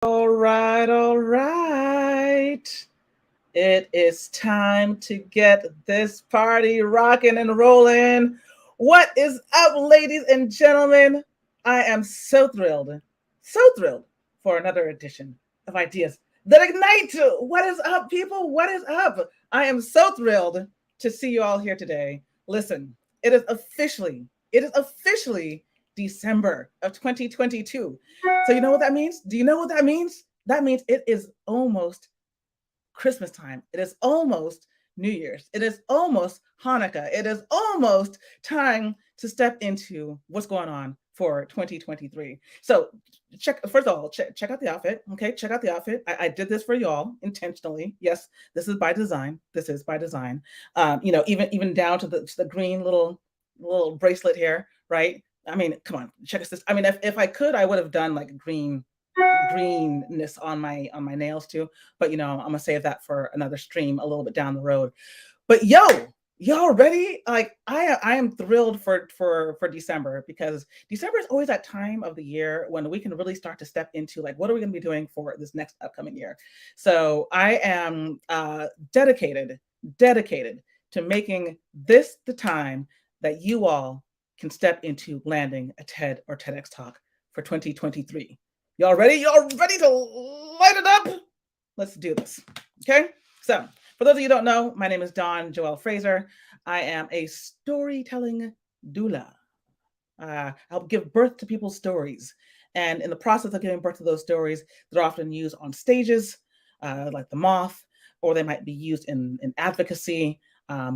All right, all right. It is time to get this party rocking and rolling. What is up, ladies and gentlemen? I am so thrilled for another edition of Ideas That Ignite. What is up, people? What is up? I am so thrilled to see you all here today. Listen, it is officially December of 2022. So you know what that means? Do you know what that means? That means it is almost Christmas time. It is almost New Year's. It is almost Hanukkah. It is almost time to step into what's going on for 2023. So first of all, check out the outfit. Okay, check out the outfit. I did this for y'all intentionally. Yes, this is by design. This is by design. Even down to the green little bracelet here, right? I mean, come on, check this. I mean, if I could, I would have done like greenness on my nails too. But I'm gonna save that for another stream a little bit down the road. But y'all ready? Like I am thrilled for December, because December is always that time of the year when we can really start to step into like, what are we gonna be doing for this next upcoming year? So I am dedicated to making this the time that you all can step into landing a TED or TEDx talk for 2023. Y'all ready? Y'all ready to light it up? Let's do this. Okay? So, for those of you who don't know, my name is Dawn Joelle Fraser. I am a storytelling doula. I'll give birth to people's stories. And in the process of giving birth to those stories, they're often used on stages, like the Moth, or they might be used in advocacy,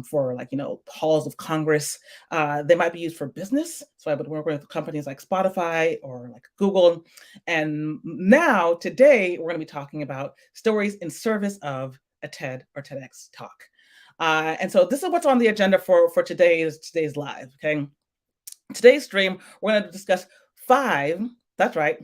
for halls of Congress. They might be used for business. So I would work with companies like Spotify or like Google. And now today we're going to be talking about stories in service of a TED or TEDx talk. And so this is what's on the agenda for today's live. Okay. Today's stream, we're going to discuss that's right,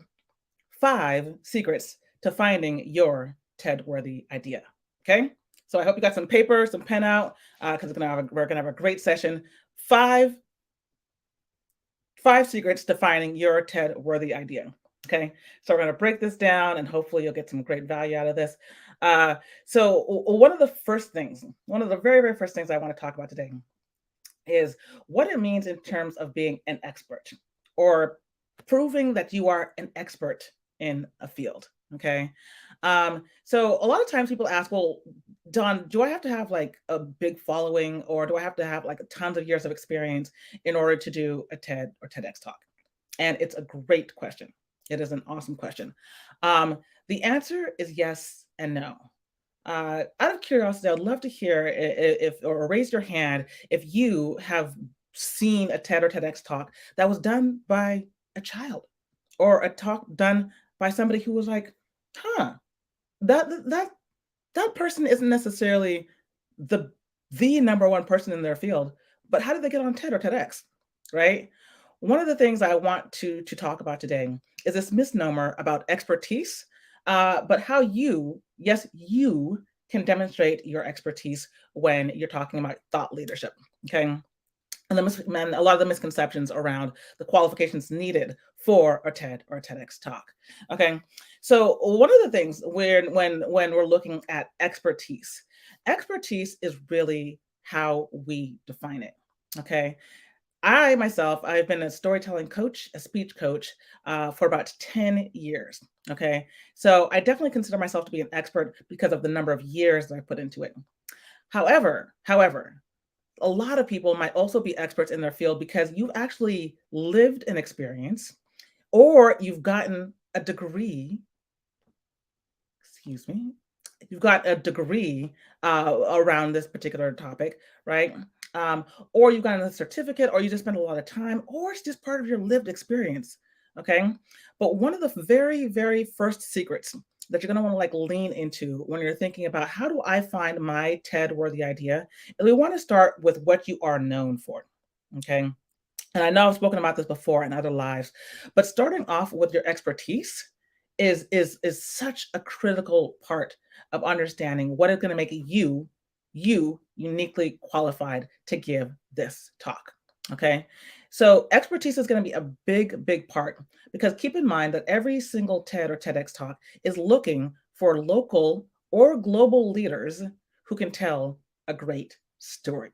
5 secrets to finding your TED-worthy idea. Okay? So I hope you got some paper, some pen out, because we're gonna have a great session. Five secrets to finding your TED-worthy idea. Okay, so we're gonna break this down, and hopefully you'll get some great value out of this. So one of the very, very first things I want to talk about today is what it means in terms of being an expert, or proving that you are an expert in a field. Okay. So a lot of times people ask, well, Don, do I have to have like a big following, or do I have to have like tons of years of experience in order to do a TED or TEDx talk? And it's a great question. It is an awesome question. The answer is yes and no. Out of curiosity, I'd love to hear if or raise your hand if you have seen a TED or TEDx talk that was done by a child, or a talk done by somebody who was like, huh, that person isn't necessarily the number one person in their field, but how did they get on TED or TEDx, right? One of the things I want to talk about today is this misnomer about expertise, but how yes, you can demonstrate your expertise when you're talking about thought leadership. Okay. And a lot of the misconceptions around the qualifications needed for a TED or a TEDx talk. Okay, so one of the things when we're looking at expertise is really how we define it. Okay, I've been a storytelling coach, a speech coach, for about 10 years. Okay, so I definitely consider myself to be an expert because of the number of years that I put into it. However, a lot of people might also be experts in their field because you've actually lived an experience, or you've gotten a degree. Excuse me. You've got a degree around this particular topic, right? Or you've gotten a certificate, or you just spent a lot of time, or it's just part of your lived experience. Okay. But one of the very, very first secrets that you're going to want to like lean into when you're thinking about how do I find my TED worthy idea, is we want to start with what you are known for. Okay. And I know I've spoken about this before in other lives, but starting off with your expertise is such a critical part of understanding what is going to make you uniquely qualified to give this talk. Okay. So expertise is going to be a big, big part because keep in mind that every single TED or TEDx talk is looking for local or global leaders who can tell a great story.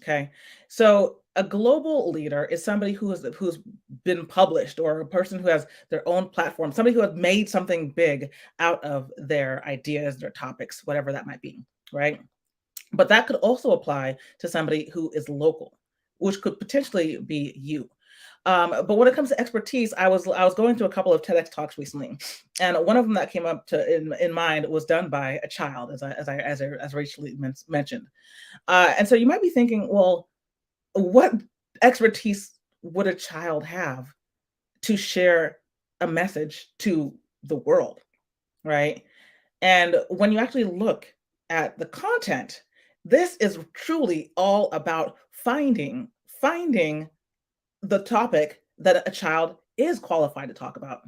Okay. So a global leader is somebody who's been published or a person who has their own platform, somebody who has made something big out of their ideas, their topics, whatever that might be, right? But that could also apply to somebody who is local, which could potentially be you. But when it comes to expertise, I was going through a couple of TEDx talks recently, and one of them that came up to in mind was done by a child, as Rachel mentioned. And so you might be thinking, well, what expertise would a child have to share a message to the world, right? And when you actually look at the content, this is truly all about finding the topic that a child is qualified to talk about.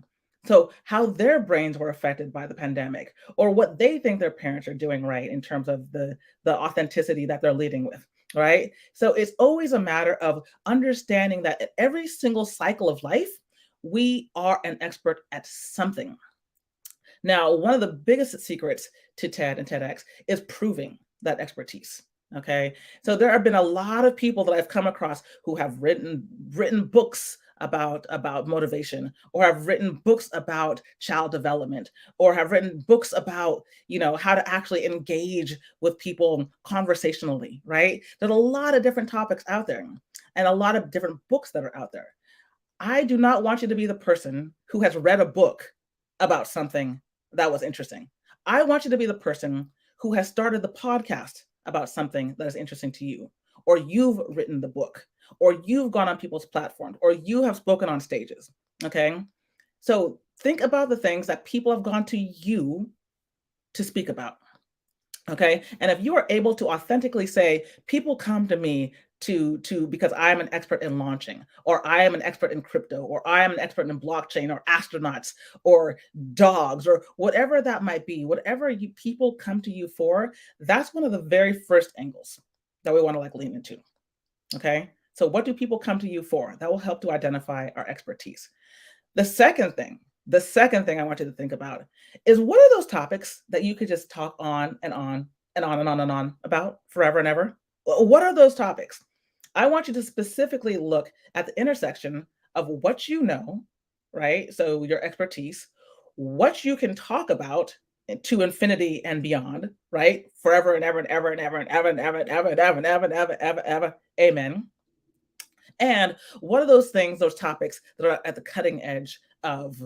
So, how their brains were affected by the pandemic, or what they think their parents are doing right in terms of the authenticity that they're leading with, right? So, it's always a matter of understanding that at every single cycle of life, we are an expert at something. Now, one of the biggest secrets to TED and TEDx is proving that expertise. Okay. So there have been a lot of people that I've come across who have written books about motivation, or have written books about child development, or have written books about, how to actually engage with people conversationally, right? There's a lot of different topics out there and a lot of different books that are out there. I do not want you to be the person who has read a book about something that was interesting. I want you to be the person who has started the podcast about something that is interesting to you, or you've written the book, or you've gone on people's platforms, or you have spoken on stages. Okay. So think about the things that people have gone to you to speak about. Okay. And if you are able to authentically say, people come to me to because I am an expert in launching, or I am an expert in crypto, or I am an expert in blockchain, or astronauts, or dogs, or whatever that might be, whatever you people come to you for, that's one of the very first angles that we want to lean into. Okay. So what do people come to you for? That will help to identify our expertise. The second thing I want you to think about is, what are those topics that you could just talk on and on and on and on and on about forever and ever? What are those topics? I want you to specifically look at the intersection of what you know, right? So your expertise, what you can talk about to infinity and beyond, right? Forever and ever and ever and ever and ever and ever and ever and ever and ever and ever and ever, ever. Amen. And what are those things, those topics that are at the cutting edge of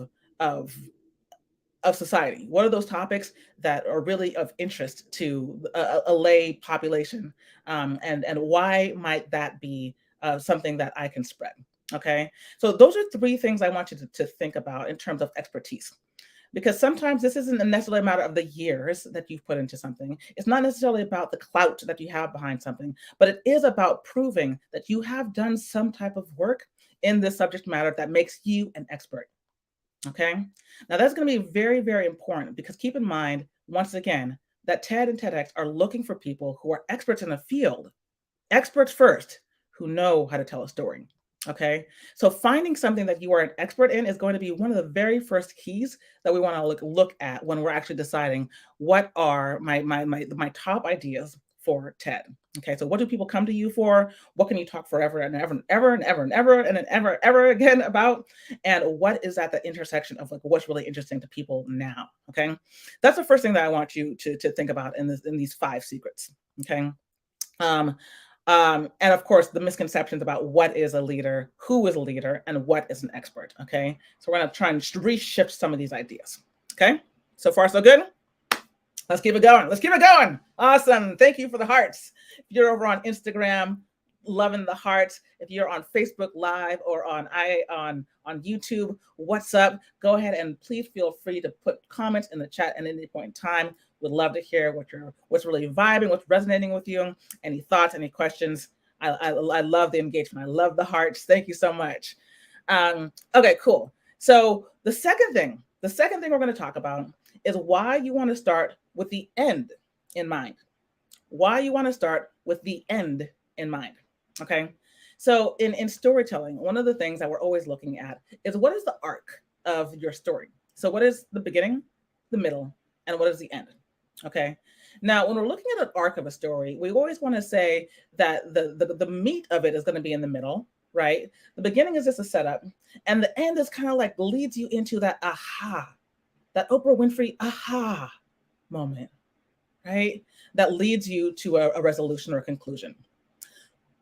of society? What are those topics that are really of interest to a lay population? And why might that be something that I can spread? Okay, so those are three things I want you to think about in terms of expertise, because sometimes this isn't necessarily a matter of the years that you've put into something. It's not necessarily about the clout that you have behind something, but it is about proving that you have done some type of work in this subject matter that makes you an expert. Okay. Now that's going to be very, very important, because keep in mind, once again, that TED and TEDx are looking for people who are experts in the field, experts first, who know how to tell a story. Okay. So finding something that you are an expert in is going to be one of the very first keys that we want to look at when we're actually deciding what are my top ideas for TED. Okay. So what do people come to you for? What can you talk forever and ever and ever and ever and ever and then ever again about? And what is at the intersection of what's really interesting to people now? Okay. That's the first thing that I want you to think about in these 5 secrets. Okay. Um, and of course, the misconceptions about what is a leader, who is a leader, and what is an expert. Okay. So we're going to try and reshift some of these ideas. Okay. So far, so good. Let's keep it going. Let's keep it going. Awesome. Thank you for the hearts. If you're over on Instagram, loving the hearts. If you're on Facebook Live or on YouTube, what's up? Go ahead and please feel free to put comments in the chat at any point in time. We'd love to hear what's really vibing, what's resonating with you. Any thoughts, any questions? I love the engagement. I love the hearts. Thank you so much. Okay, cool. So the second thing we're going to talk about is why you want to start with the end in mind. Why you want to start with the end in mind. Okay. So in storytelling, one of the things that we're always looking at is what is the arc of your story? So what is the beginning, the middle, and what is the end? Okay. Now, when we're looking at an arc of a story, we always want to say that the meat of it is going to be in the middle, right? The beginning is just a setup, and the end is kind of like leads you into that aha, that Oprah Winfrey aha moment, right? That leads you to a resolution or a conclusion.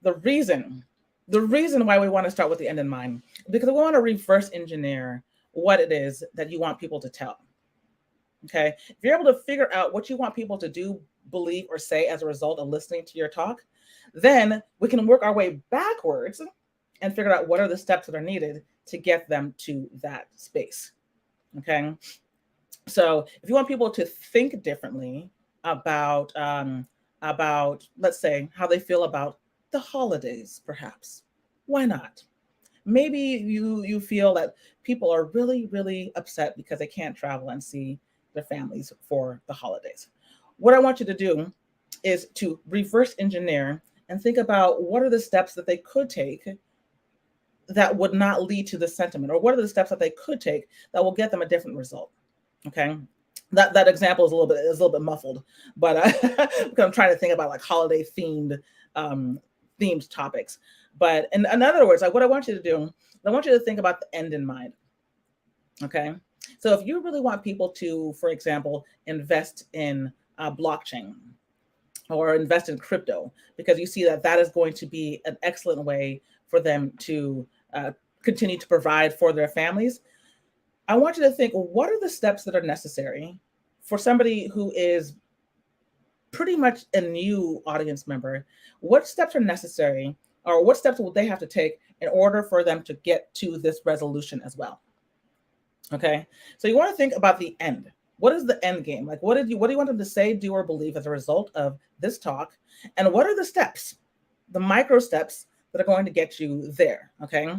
The reason, the reason why we want to start with the end in mind, because we want to reverse engineer what it is that you want people to tell. Okay. If you're able to figure out what you want people to do, believe, or say as a result of listening to your talk, then we can work our way backwards and figure out what are the steps that are needed to get them to that space. Okay. So if you want people to think differently about let's say how they feel about the holidays, perhaps, why not? Maybe you feel that people are really upset because they can't travel and see their families for the holidays. What I want you to do is to reverse engineer and think about what are the steps that they could take that would not lead to the sentiment, or what are the steps that they could take that will get them a different result. Okay. That example is a little bit muffled, but because I'm trying to think about like holiday um, themed topics. But in other words, like what I want you to do, I want you to think about the end in mind. Okay. So if you really want people to, for example, invest in blockchain or invest in crypto, because you see that that is going to be an excellent way for them to continue to provide for their families, I want you to think, well, what are the steps that are necessary for somebody who is pretty much a new audience member? What steps are necessary, or what steps will they have to take in order for them to get to this resolution as well? Okay, so you want to think about the end. What is the end game? Like, what do you want them to say, do, or believe as a result of this talk? And what are the steps, the micro steps that are going to get you there? Okay.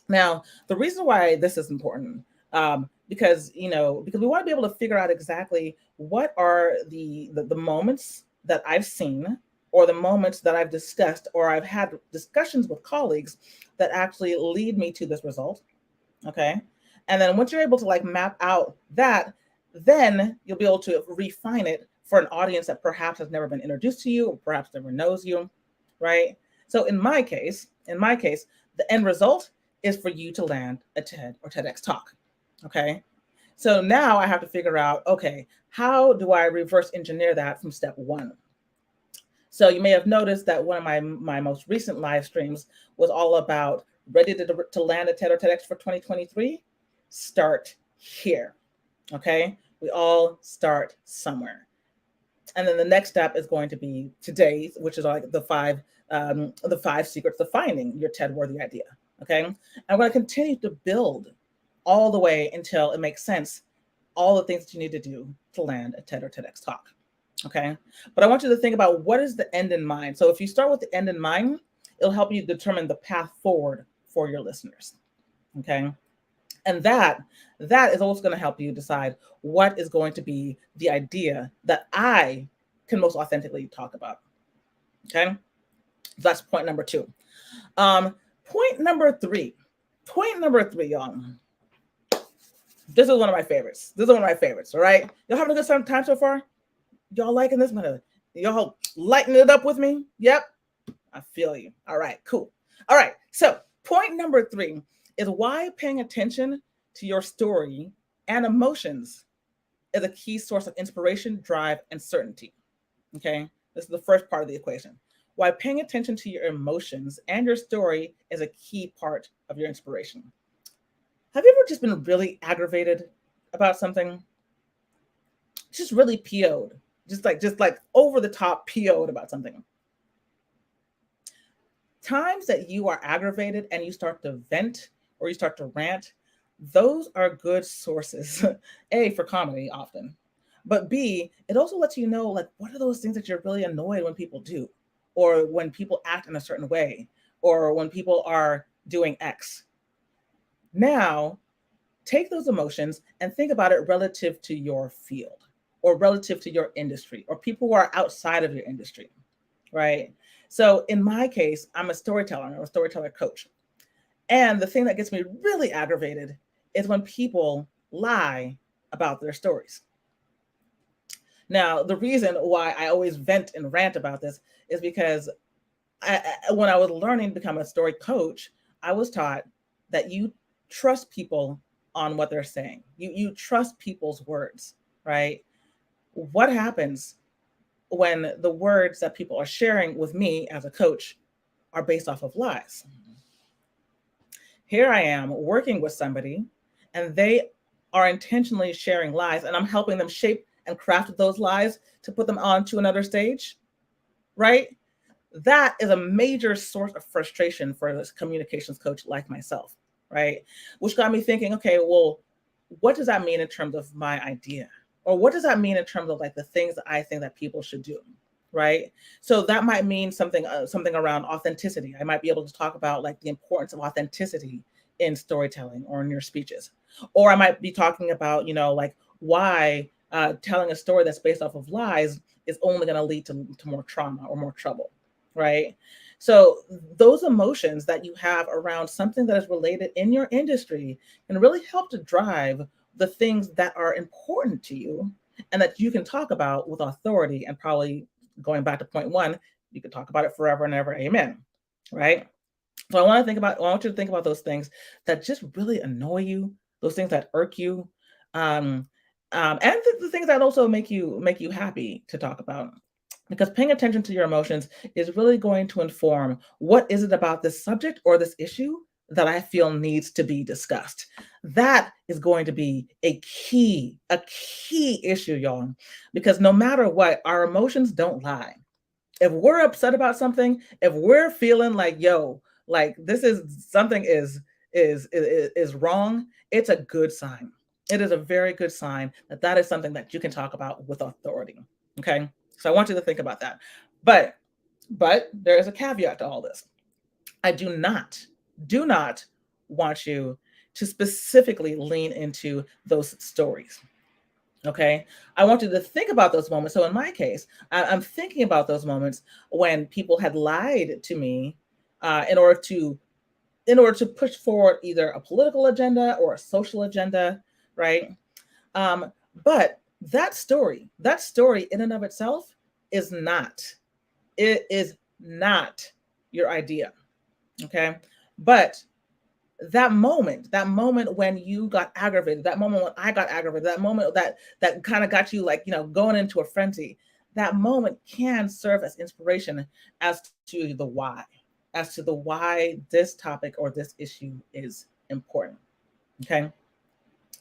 Now, the reason why this is important, because because we want to be able to figure out exactly what are the moments that I've seen, or the moments that I've discussed, or I've had discussions with colleagues that actually lead me to this result. Okay, and then once you're able to like map out that, then you'll be able to refine it for an audience that perhaps has never been introduced to you, or perhaps never knows you, right? So in my case, the end result is for you to land a TED or TEDx talk. Okay. So now I have to figure out, okay, how do I reverse engineer that from step one? So you may have noticed that one of my most recent live streams was all about ready to land a TED or TEDx for 2023. Start here. Okay. We all start somewhere. And then the next step is going to be today's, which is like the five secrets of finding your TED worthy idea. Okay. I'm going to continue to build all the way until it makes sense, all the things that you need to do to land a TED or TEDx talk. Okay. But I want you to think about what is the end in mind. So if you start with the end in mind, it'll help you determine the path forward for your listeners. Okay. And that is also going to help you decide what is going to be the idea that I can most authentically talk about. Okay. That's point number two. Point number three. Point number three, y'all. This is one of my favorites. All right. Y'all having a good time so far? Y'all liking this? Y'all lighting it up with me? Yep. I feel you. All right, cool. All right. So point number three is why paying attention to your story and emotions is a key source of inspiration, drive, and certainty. Okay. This is the first part of the equation. Why paying attention to your emotions and your story is a key part of your inspiration. Have you ever just been really aggravated about something? Just really PO'd, just like over the top PO'd about something. Times that you are aggravated and you start to vent or you start to rant, those are good sources. A, for comedy often, but B, it also lets you know like what are those things that you're really annoyed when people do, or when people act in a certain way, or when people are doing X. Now, take those emotions and think about it relative to your field, or relative to your industry, or people who are outside of your industry, right? So in my case, I'm a storyteller, I'm a storyteller coach. And the thing that gets me really aggravated is when people lie about their stories. Now, the reason why I always vent and rant about this is because when I was learning to become a story coach, I was taught that you trust people on what they're saying. You trust people's words, right? What happens when the words that people are sharing with me as a coach are based off of lies? Here I am working with somebody and they are intentionally sharing lies, and I'm helping them shape and craft those lies to put them onto another stage, right? That is a major source of frustration for this communications coach like myself, right? Which got me thinking, okay, well, what does that mean in terms of my idea? Or what does that mean in terms of like the things that I think that people should do? Right. So that might mean something around authenticity. I might be able to talk about like the importance of authenticity in storytelling or in your speeches. Or I might be talking about, like why telling a story that's based off of lies is only going to lead to more trauma or more trouble. Right. So those emotions that you have around something that is related in your industry can really help to drive the things that are important to you and that you can talk about with authority, and probably going back to point one, you could talk about it forever and ever. Amen. Right. So I want you to think about those things that just really annoy you, those things that irk you, um, and the things that also make you happy to talk about. Because paying attention to your emotions is really going to inform what is it about this subject or this issue that I feel needs to be discussed. That is going to be a key issue, y'all. Because no matter what, our emotions don't lie. If we're upset about something, if we're feeling like, yo, like this is something is wrong, it's a good sign. It is a very good sign that that is something that you can talk about with authority. Okay, so I want you to think about that. But there is a caveat to all this. I do not want you to specifically lean into those stories. Okay. I want you to think about those moments. So in my case, I'm thinking about those moments when people had lied to me in order to push forward either a political agenda or a social agenda, right? Um, but that story in and of itself is not, it is not your idea. Okay. But that moment when you got aggravated, that moment when I got aggravated, that moment that kind of got you like, going into a frenzy, that moment can serve as inspiration as to the why, as to the why this topic or this issue is important. Okay. Does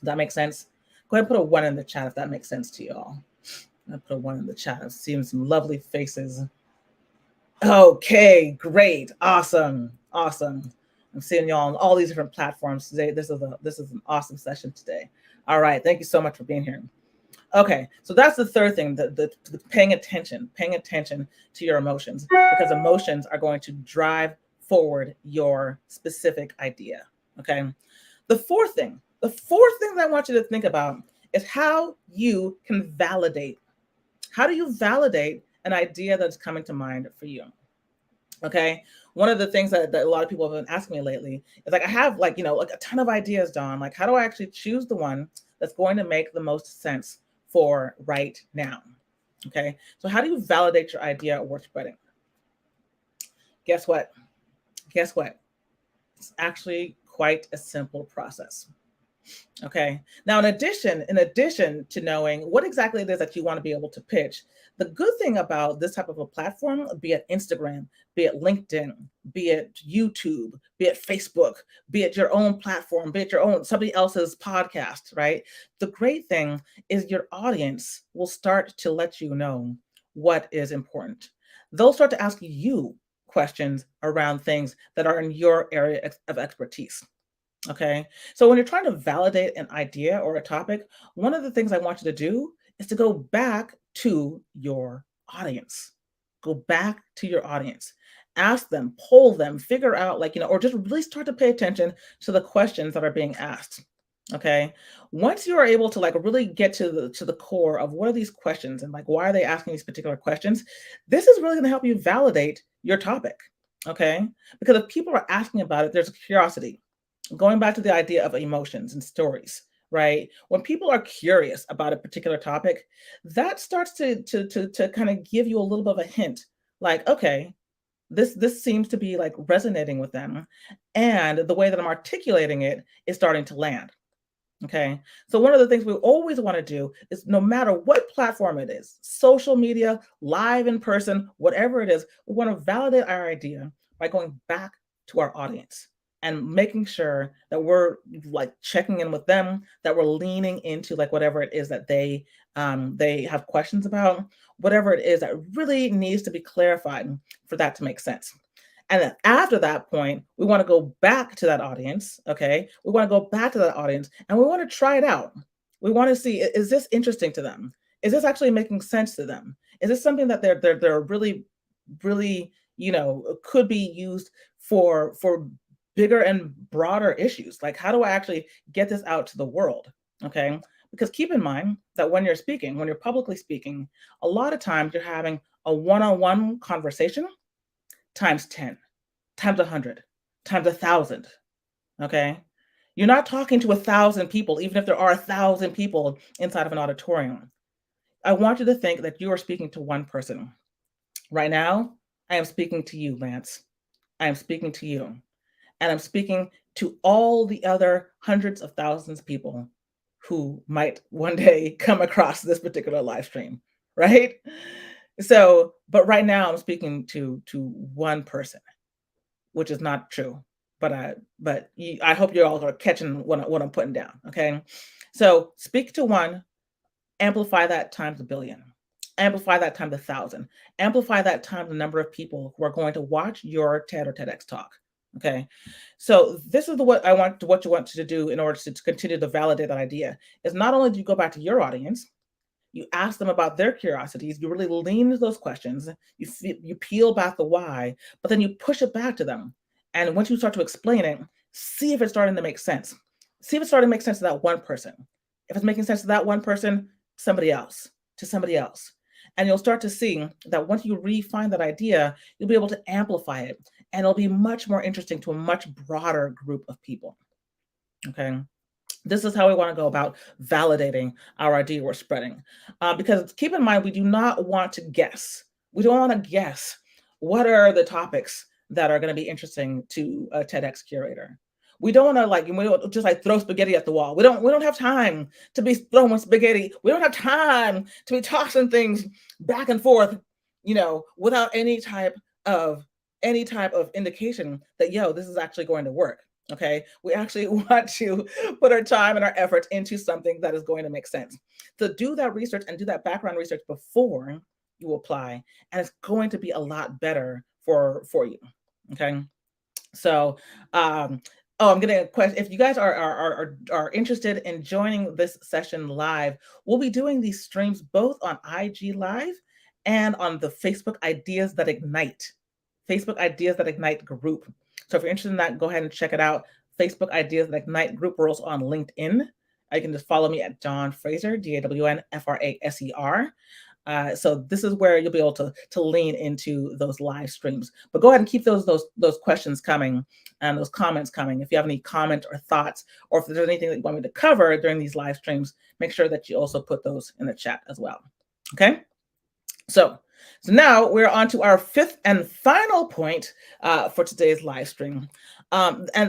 that make sense? Go ahead and put a one in the chat if that makes sense to you all. I put a one in the chat. I'm seeing some lovely faces. Okay, great, awesome, awesome. I'm seeing y'all on all these different platforms today. This is an awesome session today. All right, thank you so much for being here. Okay, so that's the third thing, the paying attention to your emotions, because emotions are going to drive forward your specific idea. Okay, the fourth thing that I want you to think about is how you can validate. How do you validate an idea that's coming to mind for you? Okay. One of the things that a lot of people have been asking me lately is like, I have like a ton of ideas, Don. Like, how do I actually choose the one that's going to make the most sense for right now? Okay. So how do you validate your idea worth spreading? Guess what? Guess what? It's actually quite a simple process. Okay. Now, in addition to knowing what exactly it is that you want to be able to pitch, the good thing about this type of a platform, be it Instagram, be it LinkedIn, be it YouTube, be it Facebook, be it your own platform, be it your own somebody else's podcast, right? The great thing is your audience will start to let you know what is important. They'll start to ask you questions around things that are in your area of expertise. Okay. So when you're trying to validate an idea or a topic, one of the things I want you to do is to go back to your audience. Go back to your audience. Ask them, poll them, figure out, or just really start to pay attention to the questions that are being asked. Okay. Once you are able to like really get to the core of what are these questions and like why are they asking these particular questions, this is really going to help you validate your topic. Okay. Because if people are asking about it, there's a curiosity. Going back to the idea of emotions and stories, right? When people are curious about a particular topic, that starts to kind of give you a little bit of a hint. Like, okay, this seems to be like resonating with them. And the way that I'm articulating it is starting to land. Okay. So one of the things we always want to do is no matter what platform it is, social media, live in person, whatever it is, we want to validate our idea by going back to our audience and making sure that we're like checking in with them, that we're leaning into like whatever it is that they have questions about, whatever it is that really needs to be clarified for that to make sense. And then after that point, we want to go back to that audience. Okay. We want to go back to that audience and we want to try it out. We want to see, is this interesting to them? Is this actually making sense to them? Is this something that they're really, really, could be used for bigger and broader issues? Like, how do I actually get this out to the world? Okay. Because keep in mind that when you're speaking, when you're publicly speaking, a lot of times you're having a one-on-one conversation times 10, times 100, times 1,000. Okay. You're not talking to 1,000 people, even if there are 1,000 people inside of an auditorium. I want you to think that you are speaking to one person. Right now, I am speaking to you, Lance. I am speaking to you. And I'm speaking to all the other hundreds of thousands of people who might one day come across this particular live stream, right? So, but right now I'm speaking to one person, which is not true. I hope you're all are catching what I'm putting down. Okay, so speak to one, amplify that times a billion, amplify that times 1,000, amplify that times the number of people who are going to watch your TED or TEDx talk. Okay, so this is what you want to do in order to continue to validate that idea. Is not only do you go back to your audience, you ask them about their curiosities, you really lean into those questions, you peel back the why, but then you push it back to them. And once you start to explain it, see if it's starting to make sense. See if it's starting to make sense to that one person. If it's making sense to that one person, somebody else, to somebody else. And you'll start to see that once you refine that idea, you'll be able to amplify it. And it'll be much more interesting to a much broader group of people. Okay. This is how we want to go about validating our idea we're spreading. Because keep in mind, we do not want to guess. We don't want to guess what are the topics that are going to be interesting to a TEDx curator. We don't want to we don't just like throw spaghetti at the wall. We don't have time to be throwing spaghetti. We don't have time to be tossing things back and forth, without any type of indication that this is actually going to work. Okay, we actually want to put our time and our efforts into something that is going to make sense. So do that research and do that background research before you apply, and it's going to be a lot better for you. Okay, so I'm getting a question. If you guys are interested in joining this session live, we'll be doing these streams both on IG Live and on the Facebook Ideas That Ignite. Facebook Ideas That Ignite group. So if you're interested in that, go ahead and check it out. Facebook Ideas That Ignite group. We're also on LinkedIn. You can just follow me at Dawn Fraser, DAWNFRASER. So this is where you'll be able to lean into those live streams. But go ahead and keep those questions coming and those comments coming. If you have any comments or thoughts, or if there's anything that you want me to cover during these live streams, make sure that you also put those in the chat as well. Okay. So now we're on to our fifth and final point for today's live stream,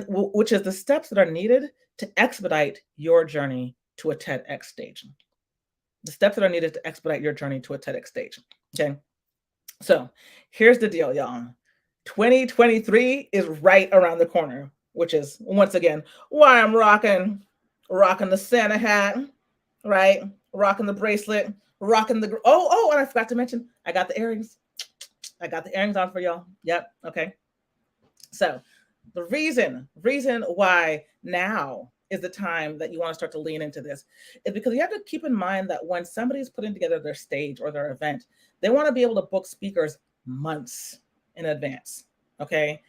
which is the steps that are needed to expedite your journey to a TEDx stage. The steps that are needed to expedite your journey to a TEDx stage. Okay, so here's the deal, y'all. 2023 is right around the corner, which is once again why I'm rocking the Santa hat, right? Rocking the bracelet, rocking the and I forgot to mention I got the earrings. I got the earrings on for y'all. Yep. Okay. So the reason why now is the time that you want to start to lean into this is because you have to keep in mind that when somebody's putting together their stage or their event, they want to be able to book speakers months in advance. Okay.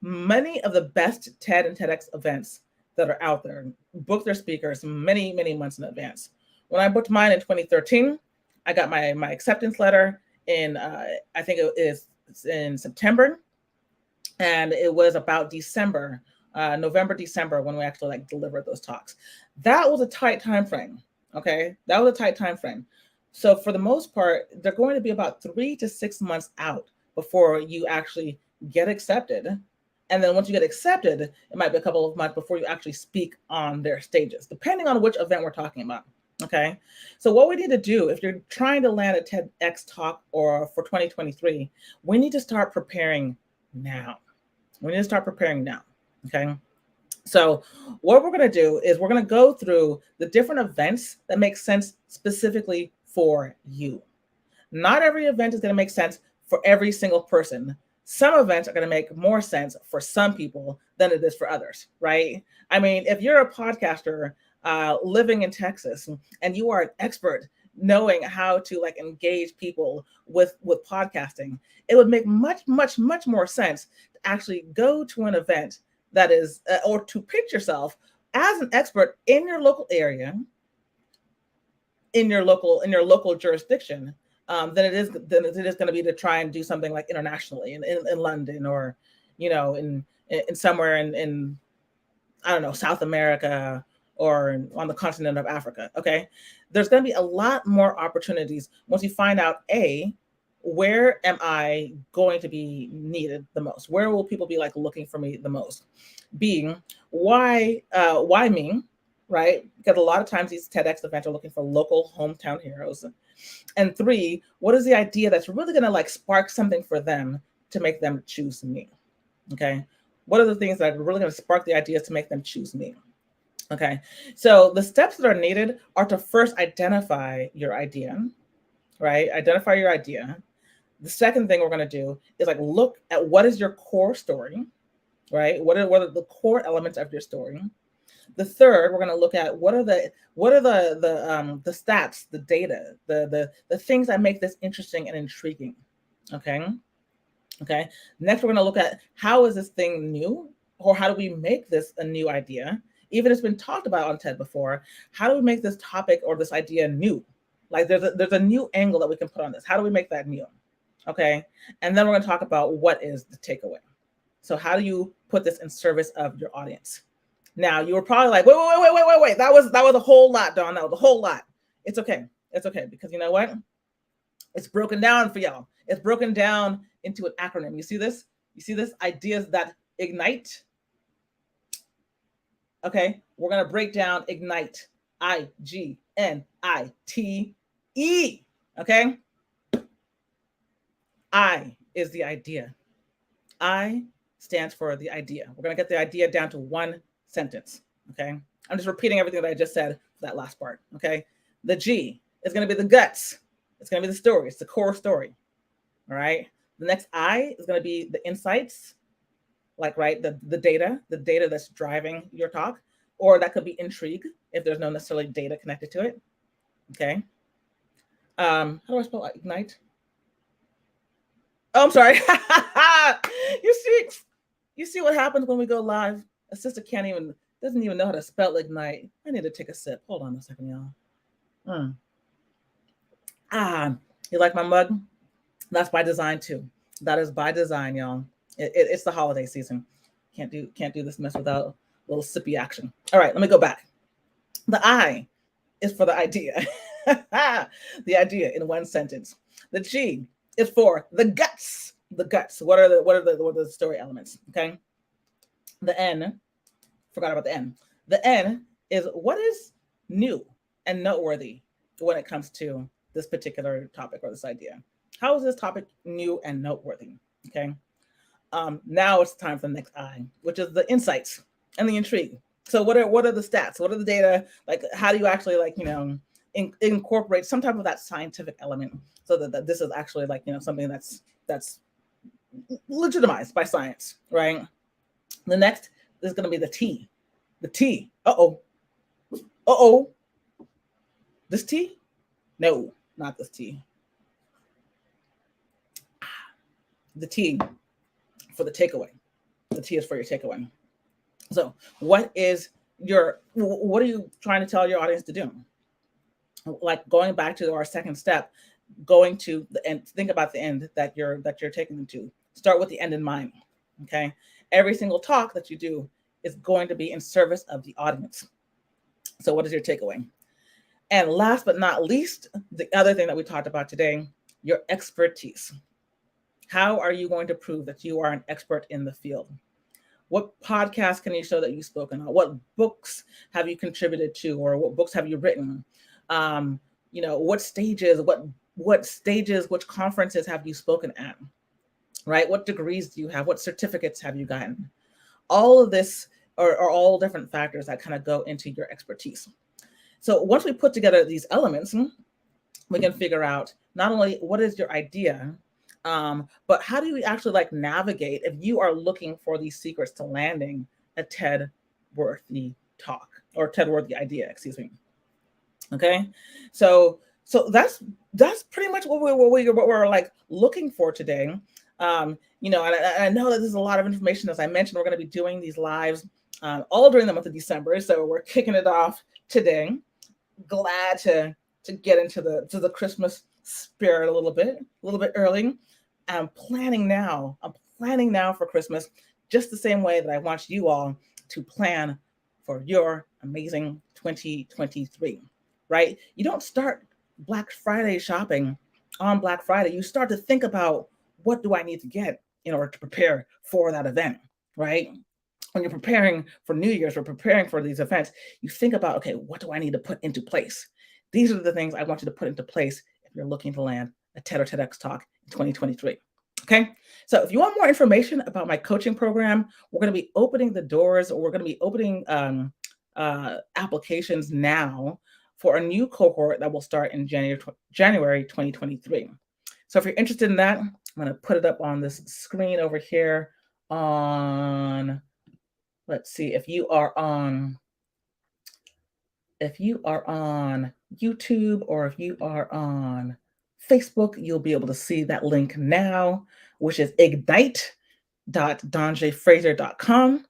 Many of the best TED and TEDx events that are out there book their speakers many, many months in advance. When I booked mine in 2013, I got my acceptance letter in, I think it is in September. And it was about December, November, December, when we actually like delivered those talks. That was a tight time frame. Okay. That was a tight time frame. So for the most part, they're going to be about 3 to 6 months out before you actually get accepted. And then once you get accepted, it might be a couple of months before you actually speak on their stages, depending on which event we're talking about. Okay. So what we need to do if you're trying to land a TEDx talk or for 2023, we need to start preparing now. We need to start preparing now. Okay. So what we're going to do is we're going to go through the different events that make sense specifically for you. Not every event is going to make sense for every single person. Some events are going to make more sense for some people than it is for others, right? I mean, if you're a podcaster living in Texas and you are an expert knowing how to like engage people with podcasting, it would make much, much, much more sense to actually go to an event that is, or to pitch yourself as an expert in your local area, in your local jurisdiction, than it is going to be to try and do something like internationally in London or, in somewhere in I don't know, South America or on the continent of Africa. Okay, there's going to be a lot more opportunities once you find out where am I going to be needed the most? Where will people be like looking for me the most? B, why me? Right? Because a lot of times these TEDx events are looking for local hometown heroes. And 3, what is the idea that's really going to like spark something for them to make them choose me? Okay. What are the things that are really going to spark the ideas to make them choose me? Okay. So the steps that are needed are to first identify your idea, right? Identify your idea. The second thing we're going to do is like look at what is your core story, right? What are the core elements of your story? The third, we're going to look at what are the stats, the data, the things that make this interesting and intriguing. Okay. Okay. Next, we're going to look at how is this thing new, or how do we make this a new idea? Even if it's been talked about on TED before, how do we make this topic or this idea new? Like there's a new angle that we can put on this. How do we make that new? Okay. And then we're going to talk about what is the takeaway. So how do you put this in service of your audience? Now you were probably like, wait. That was a whole lot, Dawn. That was a whole lot. It's okay. It's okay. Because you know what? It's broken down for y'all. It's broken down into an acronym. You see this? You see this? Ideas that ignite. Okay. We're going to break down ignite. I-G-N-I-T-E. Okay. I is the idea. I stands for the idea. We're going to get the idea down to one sentence. Okay. I'm just repeating everything that I just said for that last part. Okay. The G is going to be the guts. It's going to be the story. It's the core story. All right. The next I is going to be the insights, like, right, the data that's driving your talk, or that could be intrigue if there's no necessarily data connected to it. Okay. How do I spell ignite? Oh, I'm sorry. You see what happens when we go live? A sister doesn't even know how to spell ignite. I need to take a sip. Hold on a second, y'all. You like my mug? That's by design too. That is by design, y'all. It's the holiday season. Can't do this mess without a little sippy action. All right, let me go back. The I is for the idea. The idea in one sentence. The G is for the guts. The guts. What are the story elements? Okay. The N, forgot about the N. The N is what is new and noteworthy when it comes to this particular topic or this idea. How is this topic new and noteworthy? Okay. Now it's time for the next I, which is the insights and the intrigue. So what are the stats? What are the data? Like, how do you actually incorporate some type of that scientific element so that this is actually something that's legitimized by science, right? The next is going to be the T. The T. This T? No, not this T. The T for the takeaway. The T is for your takeaway. So what is what are you trying to tell your audience to do? Like going back to our second step, going to the end, think about the end that you're taking them to. Start with the end in mind. Okay. Every single talk that you do is going to be in service of the audience. So what is your takeaway? And last but not least, the other thing that we talked about today, your expertise. How are you going to prove that you are an expert in the field? What podcasts can you show that you've spoken on? What books have you contributed to, or what books have you written? Um, what stages, which conferences have you spoken at? Right? What degrees do you have? What certificates have you gotten? All of this are all different factors that kind of go into your expertise. So once we put together these elements, we can figure out not only what is your idea, but how do you actually like navigate if you are looking for these secrets to landing a TED worthy talk or TED worthy idea, excuse me. Okay, so that's pretty much what we're like looking for today. And I know that there's a lot of information. As I mentioned, we're going to be doing these lives all during the month of December, so we're kicking it off today. Glad to get into the Christmas spirit a little bit early. I'm planning now for Christmas, just the same way that I want you all to plan for your amazing 2023. Right? You don't start Black Friday shopping on Black Friday. You start to think about, what do I need to get in order to prepare for that event, right? When you're preparing for New Year's or preparing for these events, you think about, okay, what do I need to put into place? These are the things I want you to put into place if you're looking to land a TED or TEDx talk in 2023. Okay. So if you want more information about my coaching program, we're going to be opening the doors, or we're going to be opening applications now for a new cohort that will start in January 2023. So if you're interested in that, I'm going to put it up on this screen over here on, let's see, if you are on YouTube or if you are on Facebook, you'll be able to see that link now, which is ignite.donjefraser.com.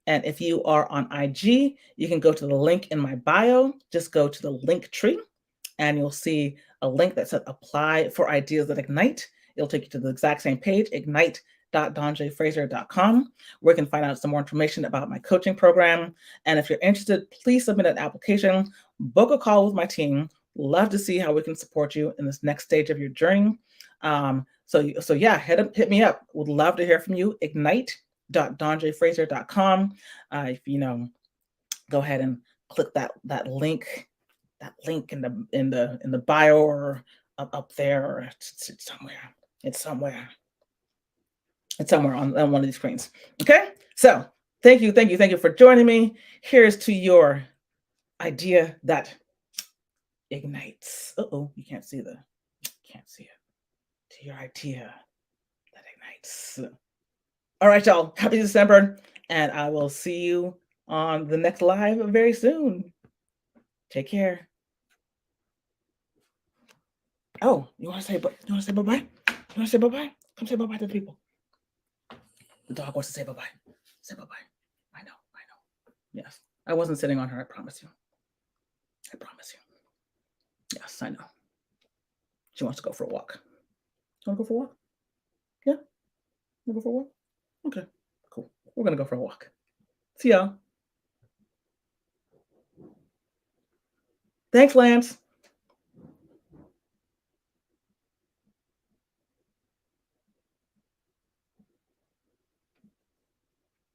And if you are on IG, you can go to the link in my bio. Just go to the link tree and you'll see a link that says apply for ideas that ignite. It'll take you to the exact same page, ignite.donjefraser.com, where you can find out some more information about my coaching program. And if you're interested, please submit an application, book a call with my team. Love to see how we can support you in this next stage of your journey. So yeah, hit me up. Would love to hear from you. Ignite.donjefraser.com. If go ahead and click that link in the bio, or up there, or it's somewhere. It's somewhere on one of these screens. Okay, so thank you for joining me. Here's to your idea that ignites. You can't see it. To your idea that ignites. All right, y'all. Happy December, and I will see you on the next live very soon. Take care. Oh, you want to say bye-bye? You want to say bye-bye? Come say bye-bye to the people. The dog wants to say bye-bye. Say bye-bye. I know. Yes. I wasn't sitting on her, I promise you. Yes, I know. She wants to go for a walk. You want to go for a walk? Yeah? You want to go for a walk? Okay, cool. We're going to go for a walk. See y'all. Thanks, Lance.